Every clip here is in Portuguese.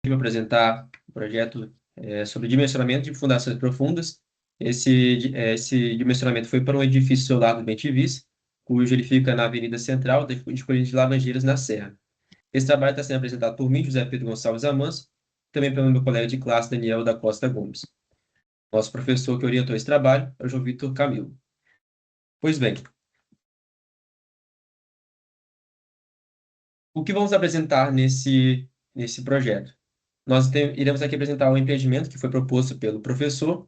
Vou apresentar o projeto sobre dimensionamento de fundações profundas. Esse dimensionamento foi para um edifício solar do Bem-Te-Vis, cujo ele fica na Avenida Central de Colina de Laranjeiras, na Serra. Esse trabalho está sendo apresentado por mim, José Pedro Gonçalves Amâncio, também pelo meu colega de classe, Daniel da Costa Gomes. Nosso professor que orientou esse trabalho é o João Vitor Camilo. Pois bem, o que vamos apresentar nesse projeto? Iremos aqui apresentar o empreendimento que foi proposto pelo professor.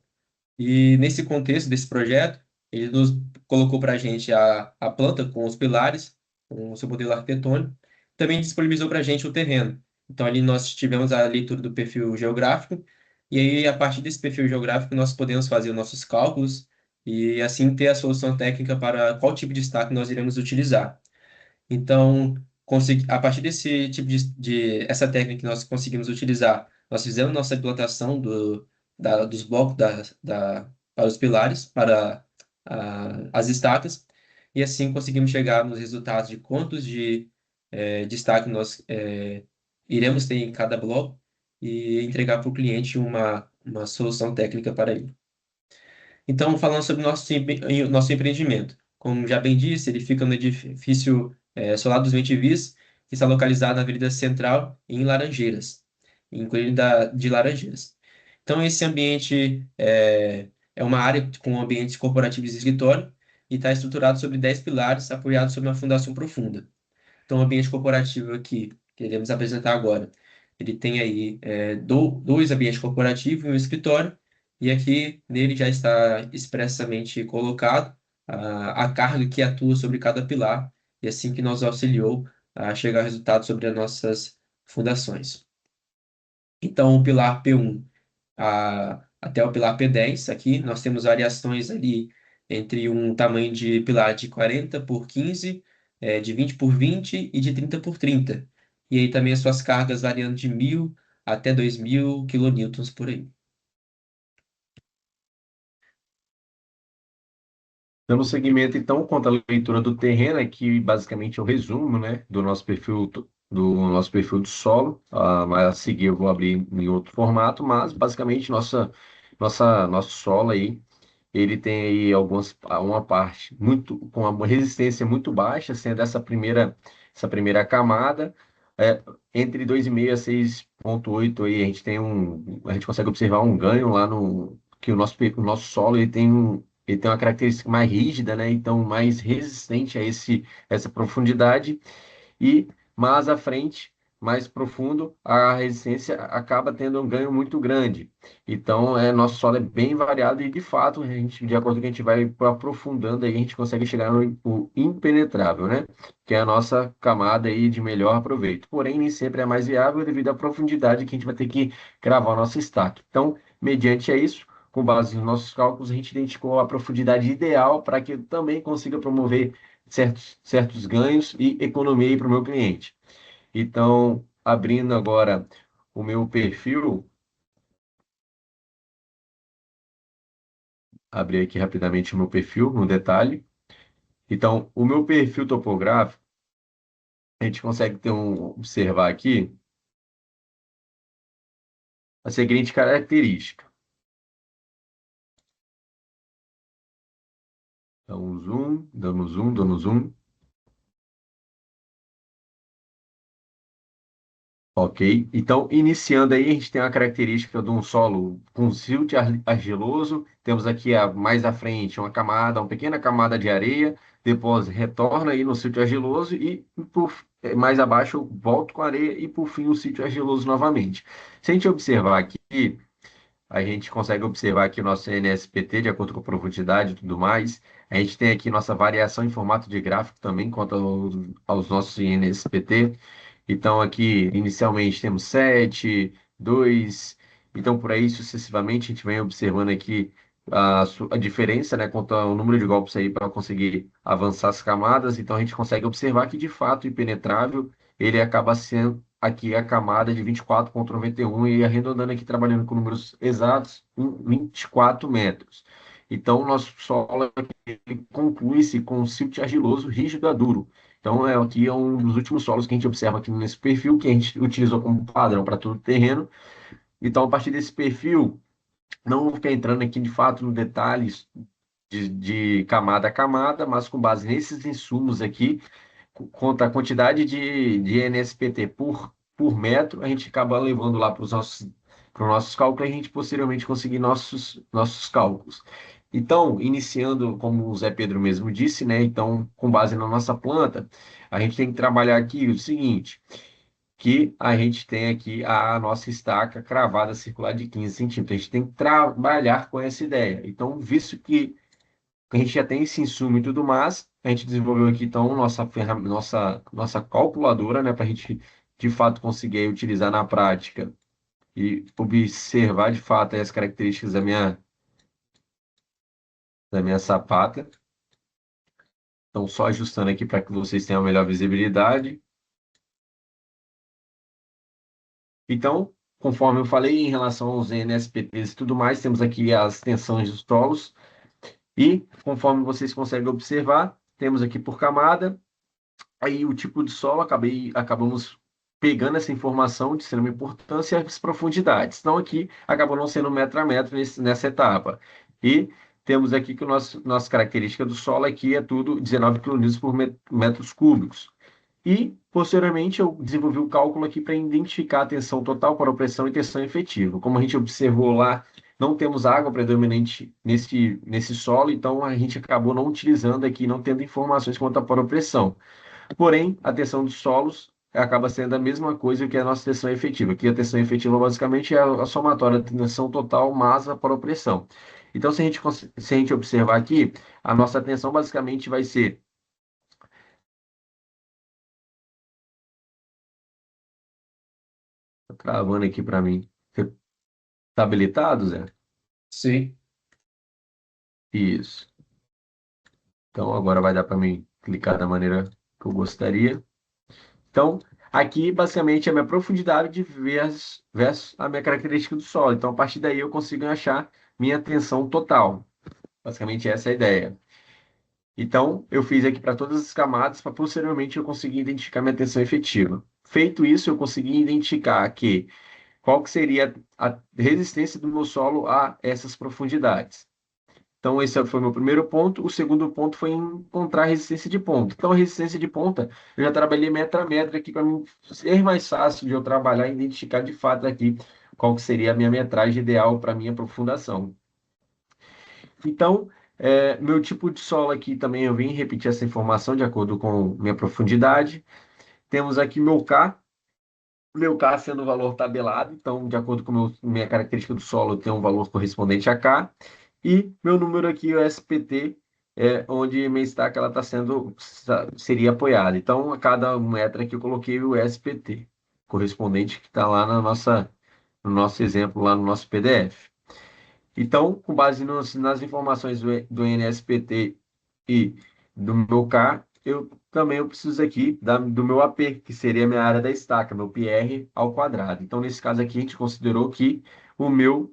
E nesse contexto desse projeto, ele nos colocou para a gente a planta com os pilares, com o seu modelo arquitetônico, também disponibilizou para a gente o terreno. Então, ali nós tivemos a leitura do perfil geográfico, e aí, a partir desse perfil geográfico, nós podemos fazer os nossos cálculos e, assim, ter a solução técnica para qual tipo de destaque nós iremos utilizar. Então, a partir desse tipo essa técnica que nós conseguimos utilizar, nós fizemos nossa implantação dos blocos para os pilares, para as estacas, e assim conseguimos chegar nos resultados de quantos de destaque nós iremos ter em cada bloco e entregar para o cliente uma solução técnica para ele. Então, falando sobre o nosso empreendimento. Como já bem disse, ele fica no edifício Solar dos Bem-Te-Vis, que está localizado na Avenida Central, em Laranjeiras, em Coelho de Laranjeiras. Então, esse ambiente é uma área com ambientes corporativos de escritório e está estruturado sobre 10 pilares, apoiados sobre uma fundação profunda. Então, o ambiente corporativo aqui, que iremos apresentar agora, ele tem aí dois ambientes corporativos e um escritório, e aqui nele já está expressamente colocado a carga que atua sobre cada pilar, e assim que nos auxiliou a chegar ao resultado sobre as nossas fundações. Então, o pilar P1 até o pilar P10, aqui nós temos variações ali entre um tamanho de pilar de 40 por 15, de 20 por 20 e de 30 por 30. E aí também as suas cargas variando de 1.000 até 2.000 quilonewtons por aí. Dando seguimento, então, quanto à leitura do terreno, aqui basicamente é o resumo, né, do nosso perfil do solo. Mas a seguir eu vou abrir em outro formato, mas basicamente nosso solo aí, ele tem aí uma parte muito com uma resistência muito baixa, sendo essa primeira camada. é, Entre 2,5 a 6,8 aí a gente consegue observar um ganho lá no que o nosso solo ele tem uma característica mais rígida, né? Então, mais resistente a essa profundidade. E mais à frente, mais profundo, a resistência acaba tendo um ganho muito grande. Então, nosso solo é bem variado e, de fato, de acordo com o que a gente vai aprofundando, aí a gente consegue chegar no impenetrável, né? Que é a nossa camada aí de melhor proveito. Porém, nem sempre é mais viável devido à profundidade que a gente vai ter que cravar o nosso stack. Então, mediante isso, com base nos nossos cálculos, a gente identificou a profundidade ideal para que eu também consiga promover certos ganhos e economia para o meu cliente. Então, abrindo agora o meu perfil, abrir aqui rapidamente o meu perfil no detalhe. Então, o meu perfil topográfico, a gente consegue observar aqui a seguinte característica. Então, um zoom, dando zoom, dando zoom. Ok, então iniciando aí, a gente tem uma característica de um solo com silt argiloso. Temos aqui mais à frente uma pequena camada de areia, depois retorna aí no silt argiloso e mais abaixo eu volto com a areia e por fim o silt argiloso novamente. Se a gente observar aqui, a gente consegue observar aqui o nosso NSPT de acordo com a profundidade e tudo mais. A gente tem aqui nossa variação em formato de gráfico também quanto aos nossos NSPT. Então, aqui, inicialmente, temos 7, 2. Então, por aí, sucessivamente, a gente vem observando aqui a diferença, né, quanto ao número de golpes aí para conseguir avançar as camadas. Então, a gente consegue observar que, de fato, o impenetrável, ele acaba sendo aqui a camada de 24,91 e arredondando aqui, trabalhando com números exatos, em 24 metros. Então, o nosso solo conclui-se com um silt argiloso rígido a duro. Então, aqui é um dos últimos solos que a gente observa aqui nesse perfil, que a gente utilizou como padrão para todo o terreno. Então, a partir desse perfil, não vou ficar entrando aqui de fato no detalhes de camada a camada, mas com base nesses insumos aqui, conta a quantidade de NSPT por metro, a gente acaba levando lá para os nossos cálculos, e a gente posteriormente conseguir nossos cálculos. Então, iniciando, como o Zé Pedro mesmo disse, né? Então, com base na nossa planta, a gente tem que trabalhar aqui o seguinte, que a gente tem aqui a nossa estaca cravada circular de 15 centímetros. A gente tem que trabalhar com essa ideia. Então, visto que a gente já tem esse insumo e tudo mais, a gente desenvolveu aqui então nossa calculadora, né, para a gente de fato conseguir utilizar na prática e observar de fato aí as características da minha sapata. Então, só ajustando aqui para que vocês tenham a melhor visibilidade. Então, conforme eu falei em relação aos NSPTs e tudo mais, temos aqui as tensões dos solos e, conforme vocês conseguem observar, temos aqui por camada. Aí o tipo de solo, acabamos pegando essa informação de extrema importância e as profundidades. Então aqui acabou não sendo metro a metro nessa etapa. E temos aqui que nossa característica do solo aqui é tudo 19 kN por metros cúbicos. E, posteriormente, eu desenvolvi o cálculo aqui para identificar a tensão total para a pressão e tensão efetiva. Como a gente observou lá, não temos água predominante nesse solo, então a gente acabou não utilizando aqui, não tendo informações quanto à pressão. Porém, a tensão dos solos acaba sendo a mesma coisa que a nossa tensão efetiva, que a tensão efetiva basicamente é a somatória da tensão total mais a pressão. Então, se a gente observar aqui, a nossa tensão basicamente vai ser. Tá travando aqui para mim. Você tá habilitado, Zé? Sim. Isso. Então, agora vai dar para mim clicar da maneira que eu gostaria. Então, aqui basicamente é a minha profundidade versus a minha característica do solo. Então, a partir daí eu consigo achar minha tensão total. Basicamente essa é a ideia. Então, eu fiz aqui para todas as camadas para posteriormente eu conseguir identificar minha tensão efetiva. Feito isso, eu consegui identificar que qual que seria a resistência do meu solo a essas profundidades. Então, esse foi o meu primeiro ponto. O segundo ponto foi encontrar a resistência de ponta. Então, a resistência de ponta, eu já trabalhei metro a metro aqui para mim ser mais fácil de eu trabalhar e identificar de fato aqui qual que seria a minha metragem ideal para a minha aprofundação. Então, meu tipo de solo aqui também eu vim repetir essa informação de acordo com minha profundidade. Temos aqui meu K sendo o valor tabelado, então, de acordo com minha característica do solo, eu tenho um valor correspondente a K. E meu número aqui, o SPT, onde minha estaca ela seria apoiada. Então, a cada metro aqui eu coloquei o SPT, correspondente que está lá no nosso exemplo, lá no nosso PDF. Então, com base nas informações do NSPT e do meu K, eu preciso aqui do meu AP, que seria a minha área da estaca, meu PR ao quadrado. Então, nesse caso aqui, a gente considerou que o meu,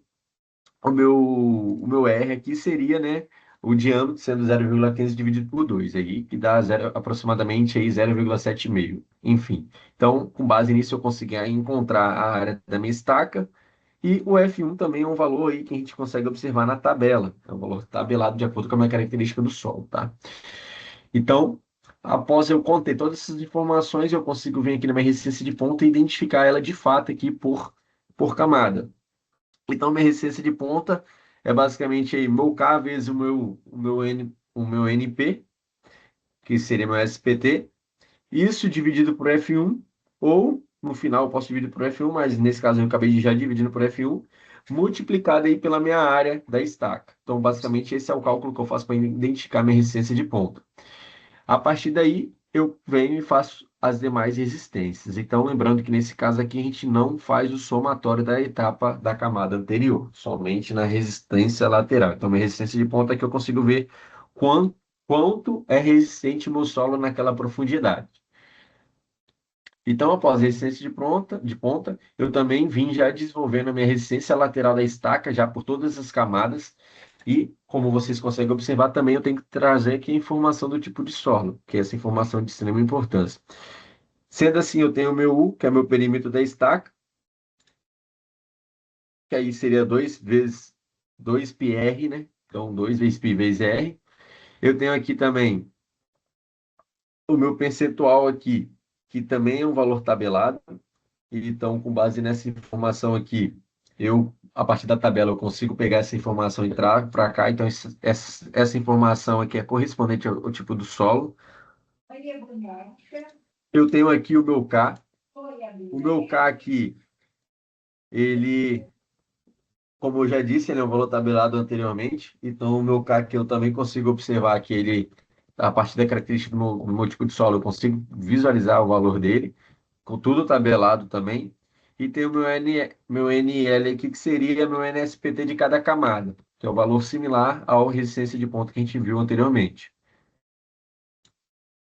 o meu R aqui seria, né, o diâmetro sendo 0,15 dividido por 2, aí, que dá aproximadamente aí 0,76. Enfim, então, com base nisso, eu consegui aí encontrar a área da minha estaca, e o F1 também é um valor aí que a gente consegue observar na tabela. É um valor tabelado de acordo com a minha característica do solo, tá? Então, após eu conter todas essas informações, eu consigo vir aqui na minha resistência de ponta e identificar ela de fato aqui por camada. Então, minha resistência de ponta é basicamente aí meu K vezes o meu NP, que seria meu SPT, isso dividido por F1, ou no final eu posso dividir por F1, mas nesse caso eu acabei de já dividindo por F1, multiplicado aí pela minha área da estaca. Então, basicamente, esse é o cálculo que eu faço para identificar minha resistência de ponta. A partir daí, eu venho e faço as demais resistências. Então, lembrando que nesse caso aqui a gente não faz o somatório da etapa da camada anterior, somente na resistência lateral. Então, minha resistência de ponta aqui eu consigo ver quanto é resistente o meu solo naquela profundidade. Então, após a resistência de ponta, eu também vim já desenvolvendo a minha resistência lateral da estaca, já por todas as camadas, e como vocês conseguem observar, também eu tenho que trazer aqui a informação do tipo de solo, que é essa informação de extrema importância. Sendo assim, eu tenho o meu U, que é meu perímetro da estaca, que aí seria 2 vezes 2πr, né? Então, 2 vezes π vezes r. Eu tenho aqui também o meu percentual aqui, que também é um valor tabelado. Então, com base nessa informação aqui, a partir da tabela, eu consigo pegar essa informação e trago para cá. Então, essa informação aqui é correspondente ao tipo do solo. Eu tenho aqui o meu K. O meu K aqui, ele, como eu já disse, ele é um valor tabelado anteriormente. Então, o meu K aqui eu também consigo observar que ele, a partir da característica do meu tipo de solo, eu consigo visualizar o valor dele, com tudo tabelado também. E tem o meu NL aqui, que seria meu NSPT de cada camada, que é o valor similar à resistência de ponta que a gente viu anteriormente.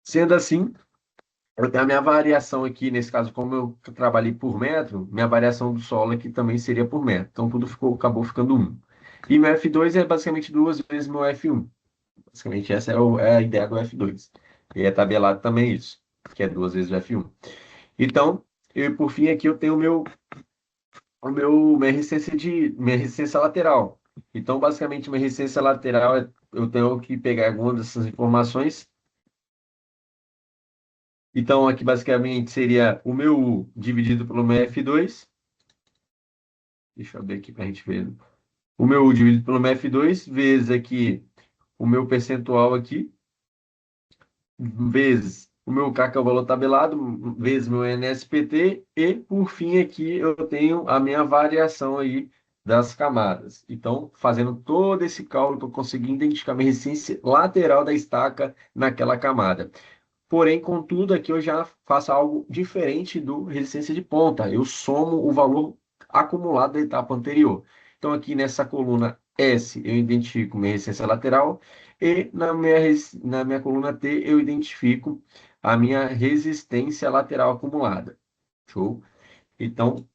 Sendo assim, eu tenho a minha variação aqui, nesse caso, como eu trabalhei por metro, minha variação do solo aqui também seria por metro. Então, tudo acabou ficando 1. E meu F2 é basicamente 2 vezes meu F1. Basicamente, essa é a ideia do F2. E é tabelado também isso, que é 2 vezes o F1. Então, por fim, aqui eu tenho minha resistência lateral. Então, basicamente, minha resistência lateral, eu tenho que pegar algumas dessas informações. Então, aqui basicamente seria o meu U dividido pelo meu F2. Deixa eu ver aqui para a gente ver. O meu U dividido pelo meu F2, vezes aqui o meu percentual aqui, vezes o meu K, que é o valor tabelado, vezes meu NSPT, e por fim aqui eu tenho a minha variação aí das camadas. Então, fazendo todo esse cálculo, eu consegui identificar a minha resistência lateral da estaca naquela camada. Porém, contudo, aqui eu já faço algo diferente do resistência de ponta. Eu somo o valor acumulado da etapa anterior. Então, aqui nessa coluna S, eu identifico minha resistência lateral e na minha coluna T, eu identifico a minha resistência lateral acumulada. Show? Então,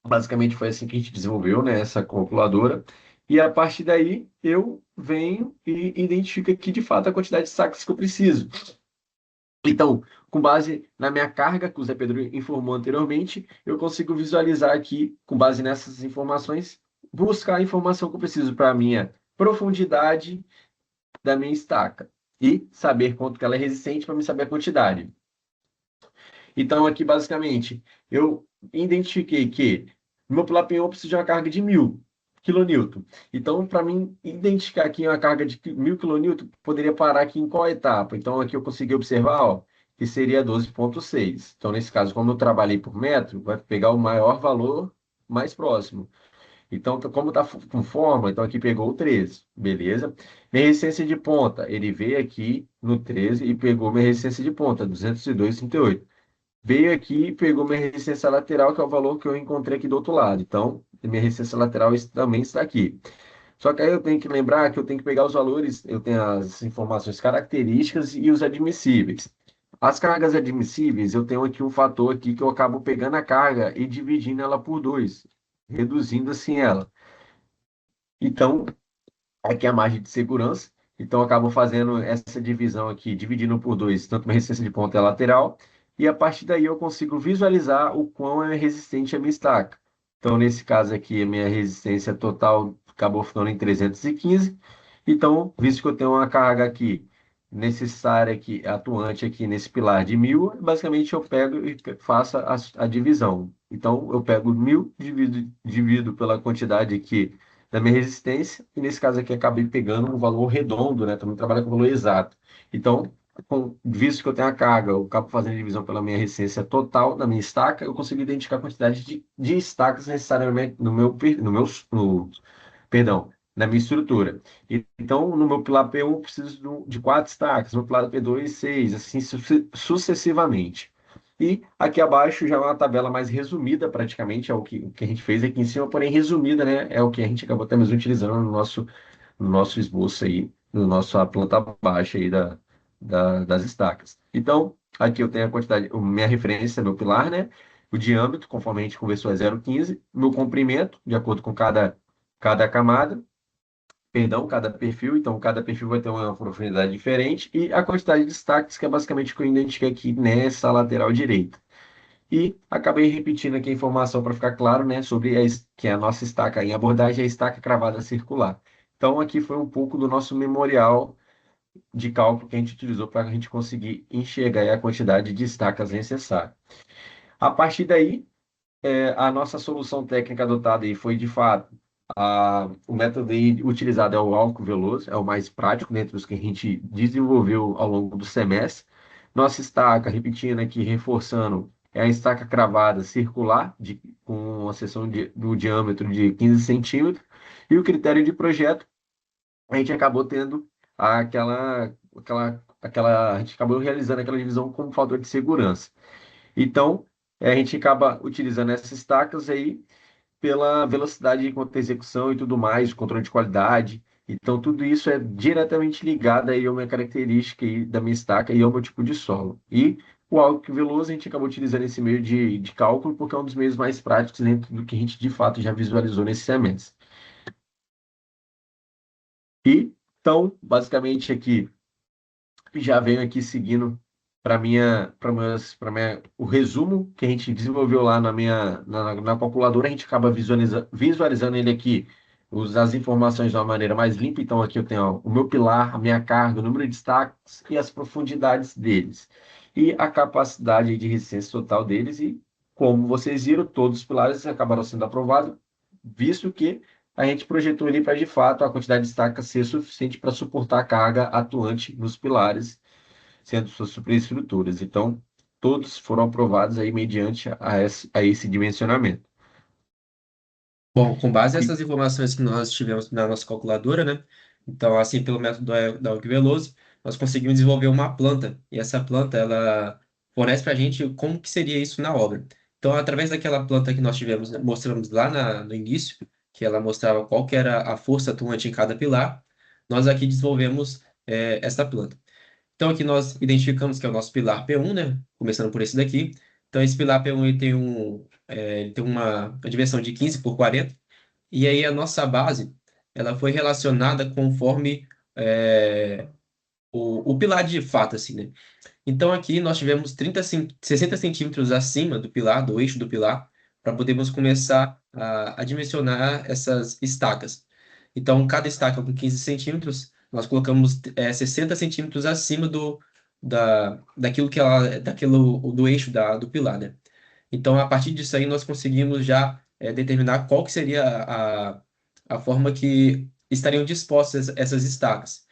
basicamente foi assim que a gente desenvolveu, né, essa calculadora. E a partir daí, eu venho e identifico aqui de fato a quantidade de sacos que eu preciso. Então, com base na minha carga, que o Zé Pedro informou anteriormente, eu consigo visualizar aqui, com base nessas informações, buscar a informação que eu preciso para a minha profundidade da minha estaca e saber quanto que ela é resistente para me saber a quantidade. Então, aqui, basicamente, eu identifiquei que o meu Pilapinhão precisa de uma carga de 1.000 kN. Então, para mim identificar aqui uma carga de 1.000 kN, poderia parar aqui em qual etapa? Então, aqui eu consegui observar, ó, que seria 12,6. Então, nesse caso, como eu trabalhei por metro, vai pegar o maior valor mais próximo. Então, como está com forma, então aqui pegou o 13, beleza? Minha resistência de ponta, ele veio aqui no 13 e pegou minha resistência de ponta, 202,38. Veio aqui e pegou minha resistência lateral, que é o valor que eu encontrei aqui do outro lado. Então, minha resistência lateral também está aqui. Só que aí eu tenho que lembrar que eu tenho que pegar os valores, eu tenho as informações características e os admissíveis. As cargas admissíveis, eu tenho aqui um fator aqui que eu acabo pegando a carga e dividindo ela por 2, reduzindo assim ela. Então, aqui é a margem de segurança. Então, eu acabo fazendo essa divisão aqui, dividindo por 2, tanto minha resistência de ponta e a lateral, e a partir daí eu consigo visualizar o quão é resistente a minha estaca. Então, nesse caso aqui, a minha resistência total acabou ficando em 315. Então, visto que eu tenho uma carga aqui necessária aqui, atuante aqui nesse pilar de 1.000, basicamente eu pego e faço a divisão. Então, eu pego 1.000, divido pela quantidade aqui da minha resistência, e nesse caso aqui acabei pegando um valor redondo, né? Também trabalha com valor exato. Então, visto que eu tenho a carga, eu acabo fazendo a divisão pela minha resistência total da minha estaca, eu consigo identificar a quantidade de estacas necessariamente perdão, na minha estrutura. Então, no meu pilar P1, eu preciso de 4 estacas, no pilar P2, 6, assim sucessivamente. E aqui abaixo já é uma tabela mais resumida, praticamente, é o que a gente fez aqui em cima, porém resumida, né? É o que a gente acabou até mesmo utilizando no nosso esboço aí, no nossa planta baixa aí das estacas. Então, aqui eu tenho a quantidade, minha referência, meu pilar, né? O diâmetro, conforme a gente conversou, é 0,15. Meu comprimento, de acordo com cada camada. perdão, cada perfil, então cada perfil vai ter uma profundidade diferente, e a quantidade de destaques, que é basicamente o que eu identifiquei aqui nessa lateral direita. E acabei repetindo aqui a informação para ficar claro, né, sobre que a nossa estaca em abordagem é a estaca cravada circular. Então, aqui foi um pouco do nosso memorial de cálculo que a gente utilizou para a gente conseguir enxergar aí a quantidade de estacas necessária. A partir daí, a nossa solução técnica adotada aí foi, de fato, o método aí utilizado é o álcool veloso, é o mais prático dentre os que a gente desenvolveu ao longo do semestre. Nossa estaca, repetindo aqui, reforçando, é a estaca cravada circular, com uma seção do diâmetro de 15 centímetros. E o critério de projeto, a gente acabou tendo a gente acabou realizando aquela divisão como fator de segurança. Então, a gente acaba utilizando essas estacas aí pela velocidade enquanto execução e tudo mais, controle de qualidade. Então, tudo isso é diretamente ligado aí a uma característica aí da minha estaca e ao meu tipo de solo. E o álcool veloso a gente acabou utilizando esse meio de cálculo porque é um dos meios mais práticos dentro do que a gente de fato já visualizou nesse semestre. E, então, basicamente aqui já venho aqui seguindo para o resumo que a gente desenvolveu lá na calculadora, a gente acaba visualizando ele aqui, as informações de uma maneira mais limpa. Então, aqui eu tenho, ó, o meu pilar, a minha carga, o número de destaques e as profundidades deles. E a capacidade de resistência total deles. E, como vocês viram, todos os pilares acabaram sendo aprovados, visto que a gente projetou ali para, de fato, a quantidade de destaque ser suficiente para suportar a carga atuante nos pilares, sendo suas superestruturas. Então, todos foram aprovados aí mediante a esse dimensionamento. Bom, com base E, nessas informações que nós tivemos na nossa calculadora, né? Então, assim, pelo método da Org Veloso, nós conseguimos desenvolver uma planta. E essa planta, ela fornece para a gente como que seria isso na obra. Então, através daquela planta que nós tivemos, né, mostramos lá no início, que ela mostrava qual que era a força atuante em cada pilar, nós aqui desenvolvemos essa planta. Então, aqui nós identificamos que é o nosso pilar P1, né? Começando por esse daqui. Então, esse pilar P1 ele tem uma dimensão de 15 por 40. E aí, a nossa base ela foi relacionada conforme o pilar de fato, assim, né? Então, aqui nós tivemos 60 centímetros acima do pilar, do eixo do pilar, para podermos começar a dimensionar essas estacas. Então, cada estaca com 15 centímetros, nós colocamos 60 centímetros acima daquilo do eixo do pilar, né? Então, a partir disso aí, nós conseguimos já determinar qual que seria a forma que estariam dispostas essas estacas.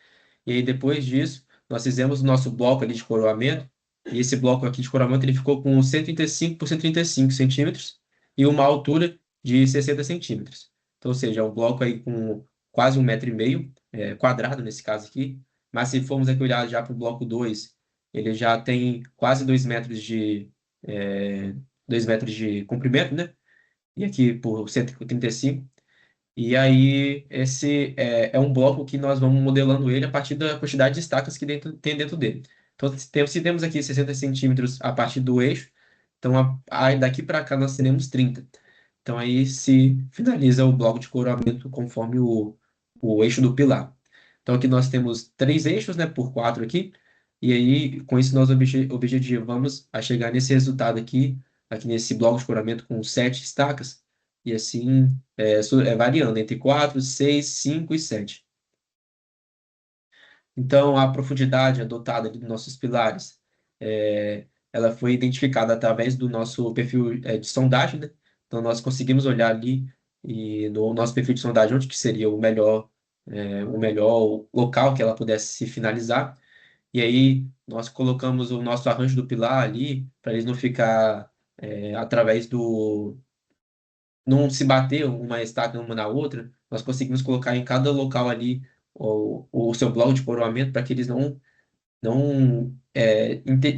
E aí, depois disso, nós fizemos o nosso bloco ali de coroamento, e esse bloco aqui de coroamento ele ficou com 135 por 135 centímetros e uma altura de 60 centímetros. Então, ou seja, é um bloco aí com quase 1,5 m, quadrado nesse caso aqui, mas se formos aqui olhar já para o bloco 2, ele já tem quase 2 metros de comprimento, né? E aqui por 135. E aí, esse é um bloco que nós vamos modelando ele a partir da quantidade de estacas que tem dentro dele. Então, se temos aqui 60 centímetros a partir do eixo, então daqui para cá nós teremos 30. Então, aí se finaliza o bloco de coroamento conforme o eixo do pilar. Então, aqui nós temos 3 eixos, né, por 4 aqui. E aí, com isso, nós objetivamos a chegar nesse resultado aqui nesse bloco de coramento com 7 estacas. E assim, variando entre 4, 6, 5 e 7. Então, a profundidade adotada ali dos nossos pilares, ela foi identificada através do nosso perfil de sondagem, né? Então, nós conseguimos olhar ali e no nosso perfil de sondagem onde que seria o melhor local que ela pudesse se finalizar. E aí, nós colocamos o nosso arranjo do pilar ali para ele não ficar através do não se bater uma estaca uma na outra, nós conseguimos colocar em cada local ali o seu bloco de coroamento para que eles não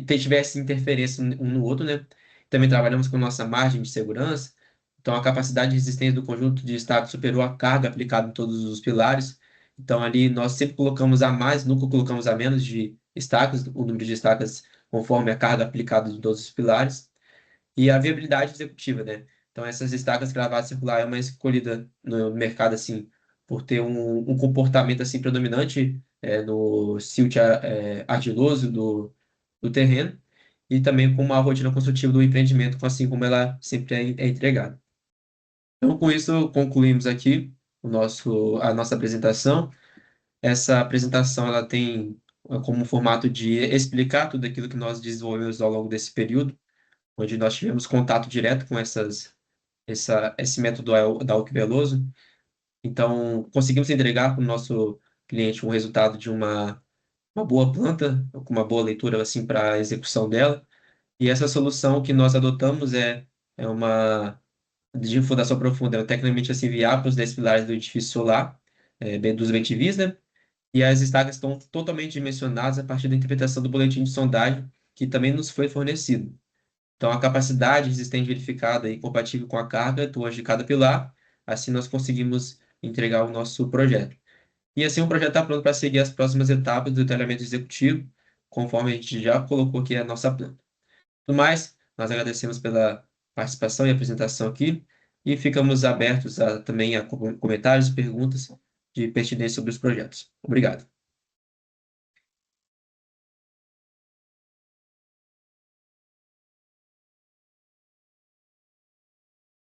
tivessem interferência um no outro, né? Também trabalhamos com nossa margem de segurança, então a capacidade de resistência do conjunto de estacas superou a carga aplicada em todos os pilares, então ali nós sempre colocamos a mais, nunca colocamos a menos de estacas, o número de estacas conforme a carga aplicada em todos os pilares. E a viabilidade executiva, né? Então, essas estacas cravadas circular é uma escolhida no mercado, assim, por ter um comportamento assim predominante no silt argiloso do terreno, e também com uma rotina construtiva do empreendimento, assim como ela sempre é entregada. Então, com isso, concluímos aqui a nossa apresentação. Essa apresentação ela tem como formato de explicar tudo aquilo que nós desenvolvemos ao longo desse período, onde nós tivemos contato direto com esse método da Alck Veloso. Então, conseguimos entregar para o nosso cliente um resultado de uma boa planta, com uma boa leitura assim para a execução dela. E essa solução que nós adotamos é uma de fundação profunda, é tecnicamente assim viável para os 10 pilares do edifício solar, dos bem-te-vís, né? E as estacas estão totalmente dimensionadas a partir da interpretação do boletim de sondagem que também nos foi fornecido. Então, a capacidade existente verificada e compatível com a carga atuante de cada pilar, assim nós conseguimos entregar o nosso projeto. E assim o projeto está pronto para seguir as próximas etapas do detalhamento executivo, conforme a gente já colocou aqui a nossa planta. No mais, nós agradecemos pela participação e apresentação aqui e ficamos abertos também a comentários e perguntas de pertinência sobre os projetos. Obrigado.